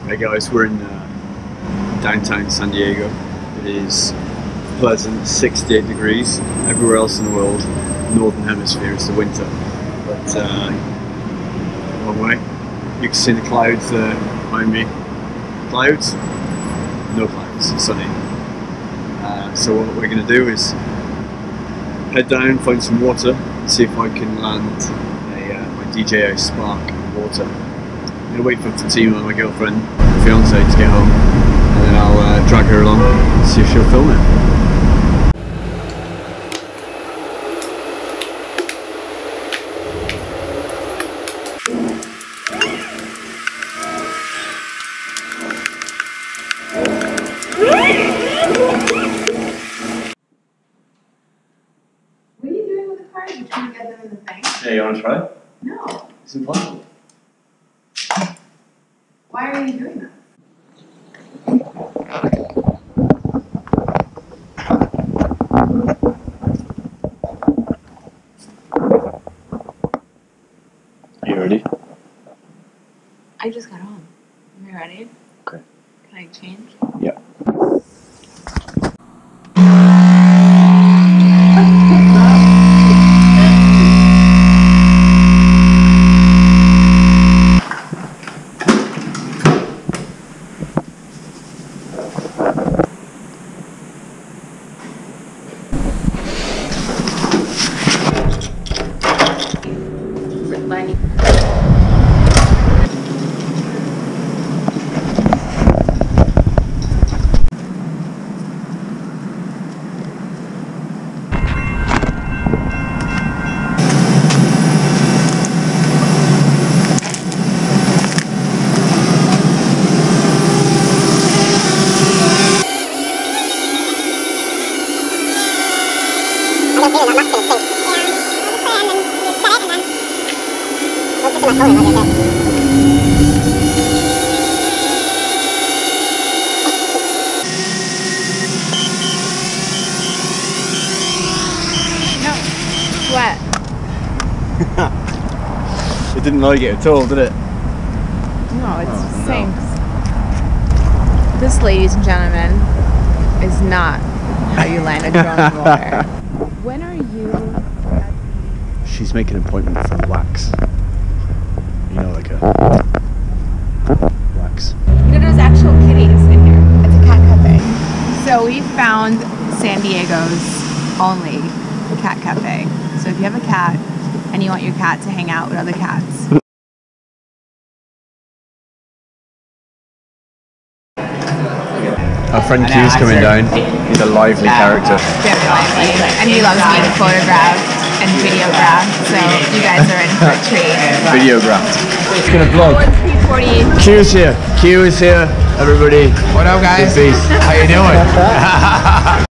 Hey guys, we're in downtown San Diego. It is pleasant 68 degrees. Everywhere else in the world, northern hemisphere, it's the winter. But long way. You can see the clouds behind me. Clouds? No clouds, it's sunny. So what we're going to do is head down, find some water, see if I can land my DJI Spark in water. I'm going to wait for Fatima, my girlfriend, fiance, to get home, and then I'll drag her along and see if she'll film it. What are you doing with the cards? You're trying to get them in the thing? Yeah, you want to try it? No. It's impossible. Why are you doing that? Are you ready? I just got home. Am I ready? Okay. Can I change? Yeah. What? It didn't like it at all, did it? No, it's Oh, stinks. This, ladies and gentlemen, is not how you land a drone in water. When are you at She's making an appointment for wax. You know, like a wax. You know, there's actual kitties in here. It's a cat cafe. So we found San Diego's only cat cafe. So if you have a cat and you want your cat to hang out with other cats. Our friend Q's coming down. He's a lively character. Very lively. And he loves being photographed and videographed. So you guys are in for a treat. Videographed. It's gonna vlog. 3:40. Q's here. Q is here. Everybody. What up, guys? Good beast. How you doing?